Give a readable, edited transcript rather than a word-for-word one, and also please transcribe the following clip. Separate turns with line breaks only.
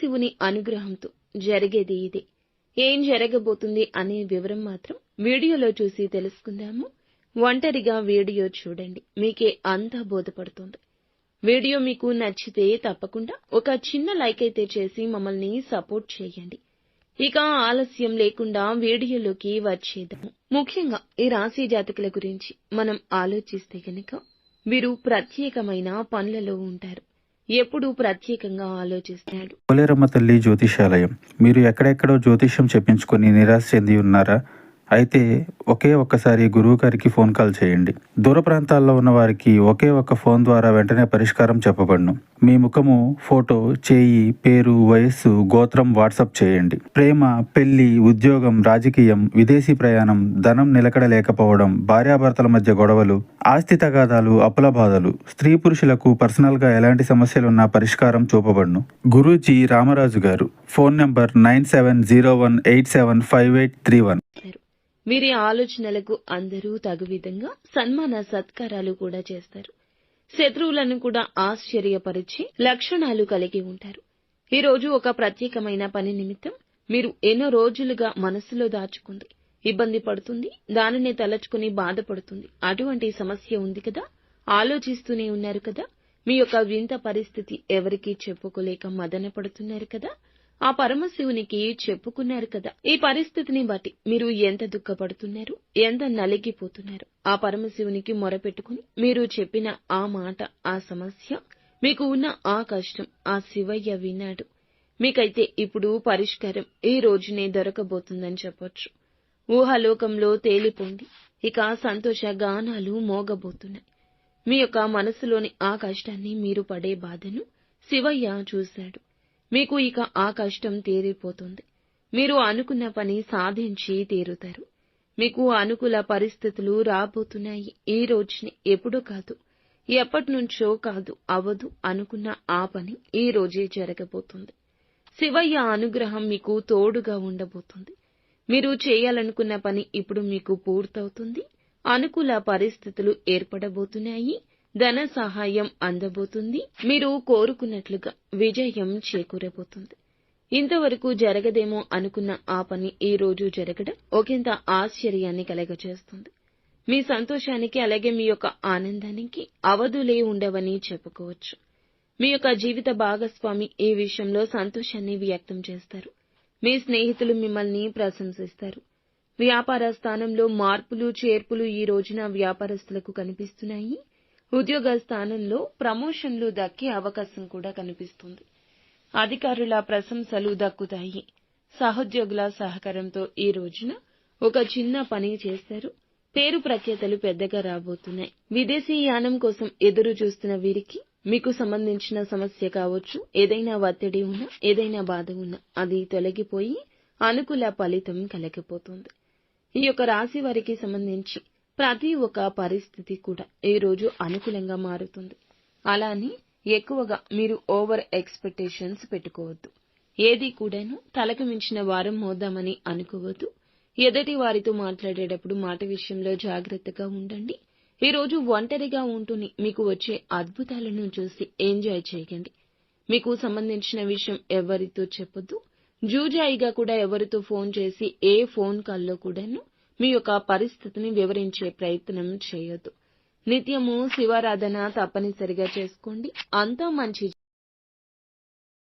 పరమశివుని అనుగ్రహంతో జరిగేది ఇదే. ఏం జరగబోతుంది అనే వివరం మాత్రం వీడియోలో చూసి తెలుసుకుందాము. ఒంటరిగా వీడియో చూడండి, మీకే అంతా బోధపడుతుంది. వీడియో మీకు నచ్చితే తప్పకుండా ఒక చిన్న లైక్ అయితే చేసి మమ్మల్ని సపోర్ట్ చేయండి. ఇక ఆలస్యం లేకుండా వీడియోలోకి వచ్చేద్దాము. ముఖ్యంగా ఈ రాశి జాతకుల గురించి మనం ఆలోచిస్తే గనక వీరు ప్రత్యేకమైన పనులలో ఉంటారు. ఎప్పుడూ ప్రత్యేకంగా ఆలోచిస్తాడు.
పోలేరమ్మ తల్లి జ్యోతిషాలయం. మీరు ఎక్కడెక్కడో జ్యోతిష్యం చెప్పించుకొని నిరాశ చెంది ఉన్నారా? అయితే ఒకే ఒక్కసారి గురువు గారికి ఫోన్ కాల్ చేయండి. దూర ప్రాంతాల్లో ఉన్న వారికి ఒకే ఒక్క ఫోన్ ద్వారా వెంటనే పరిష్కారం చెప్పబడును. మీ ముఖము, ఫోటో, చేయి, పేరు, వయస్సు, గోత్రం వాట్సాప్ చేయండి. ప్రేమ, పెళ్లి, ఉద్యోగం, రాజకీయం, విదేశీ ప్రయాణం, ధనం నిలకడ లేకపోవడం, భార్యాభర్తల మధ్య గొడవలు, ఆస్తి తగాదాలు, అప్పుల బాధలు, స్త్రీ పురుషులకు పర్సనల్ గా ఎలాంటి సమస్యలున్నా పరిష్కారం చూపబడును. గురూజీ రామరాజు గారు. Phone number 9701875831.
వీరి ఆలోచనలకు అందరూ తగు విధంగా సన్మాన సత్కారాలు కూడా చేస్తారు. శత్రువులను కూడా ఆశ్చర్యపరిచే లక్షణాలు కలిగి ఉంటారు. ఈ రోజు ఒక ప్రత్యేకమైన పని నిమిత్తం మీరు ఎన్నో రోజులుగా మనసులో దాచుకుంది, ఇబ్బంది పడుతుంది, దానిని తలచుకుని బాధపడుతుంది. అటువంటి సమస్య ఉంది కదా, ఆలోచిస్తూనే ఉన్నారు కదా, మీ యొక్క వింత పరిస్థితి ఎవరికీ చెప్పుకోలేక మదన పడుతున్నారు కదా, ఆ పరమశివునికి చెప్పుకున్నారు కదా. ఈ పరిస్థితిని బట్టి మీరు ఎంత దుఃఖపడుతున్నారు, ఎంత నలిగిపోతున్నారు. ఆ పరమశివునికి మొరపెట్టుకుని మీరు చెప్పిన ఆ మాట, ఆ సమస్య, మీకు ఉన్న ఆ కష్టం ఆ శివయ్య విన్నాడు. మీకైతే ఇప్పుడు పరిష్కారం ఈ రోజునే దొరకబోతుందని చెప్పొచ్చు. ఊహాలోకంలో తేలిపోండి. ఇక సంతోష గానాలు మోగబోతున్నాయి. మీ యొక్క మనసులోని ఆ కష్టాన్ని, మీరు పడే బాధను శివయ్య చూశాడు. మీకు ఇక ఆ కష్టం తీరిపోతుంది. మీరు అనుకున్న పని సాధించి తీరుతారు. మీకు అనుకూల పరిస్థితులు రాబోతున్నాయి. ఈ రోజునే, ఎప్పుడూ కాదు, ఎప్పటినుంచో కాదు, అవదు అనుకున్న ఆ పని ఈ రోజే జరగబోతుంది. శివయ్య అనుగ్రహం మీకు తోడుగా ఉండబోతుంది. మీరు చేయాలనుకున్న పని ఇప్పుడు మీకు పూర్తవుతుంది. అనుకూల పరిస్థితులు ఏర్పడబోతున్నాయి. ధన సహాయం అందబోతుంది. మీరు కోరుకున్నట్లుగా విజయం చేకూరబోతుంది. ఇంతవరకు జరగదేమో అనుకున్న ఆ పని ఈ రోజు జరగడం ఒకంత ఆశ్చర్యాన్ని కలగజేస్తుంది. మీ సంతోషానికి, అలాగే మీ యొక్క ఆనందానికి అవధులే ఉండవని చెప్పుకోవచ్చు. మీ యొక్క జీవిత భాగస్వామి ఈ విషయంలో సంతోషాన్ని వ్యక్తం చేస్తారు. మీ స్నేహితులు మిమ్మల్ని ప్రశంసిస్తారు. వ్యాపార స్థానంలో మార్పులు చేర్పులు ఈ రోజున వ్యాపారస్తులకు కనిపిస్తున్నాయి. ఉద్యోగ స్థానంలో ప్రమోషన్లు దక్కే అవకాశం కూడా కనిపిస్తుంది. అధికారుల ప్రశంసలు దక్కుతాయి. సహోద్యోగుల సహకారంతో ఈ రోజున ఒక చిన్న పని చేస్తారు. పేరు ప్రఖ్యాతలు పెద్దగా రాబోతున్నాయి. విదేశీ యానం కోసం ఎదురు చూస్తున్న వీరికి మీకు సంబంధించిన సమస్య కావచ్చు, ఏదైనా ఒత్తిడి ఉన్నా, ఏదైనా బాధ ఉన్నా అది తొలగిపోయి అనుకూల ఫలితం కలగబోతుంది. ఈ యొక్క రాశి వారికి సంబంధించి ప్రతి ఒక్క పరిస్థితి కూడా ఈ రోజు అనుకూలంగా మారుతుంది. అలానే ఎక్కువగా మీరు ఓవర్ ఎక్స్పెక్టేషన్స్ పెట్టుకోవద్దు. ఏది కూడాను తలకు మించిన వారం మోద్దామని అనుకోవద్దు. ఎదుటి వారితో మాట్లాడేటప్పుడు మాట విషయంలో జాగ్రత్తగా ఉండండి. ఈ రోజు ఒంటరిగా ఉంటూనే మీకు వచ్చే అద్భుతాలను చూసి ఎంజాయ్ చేయండి. మీకు సంబంధించిన విషయం ఎవరితో చెప్పొద్దు. జూజాయిగా కూడా ఎవరితో ఫోన్ చేసి ఏ ఫోన్ కాల్లో కూడాను మీ యొక్క పరిస్థితిని వివరించే ప్రయత్నం చేయొద్దు. నిత్యము శివారాధన తప్పనిసరిగా చేసుకోండి. అంతా మంచి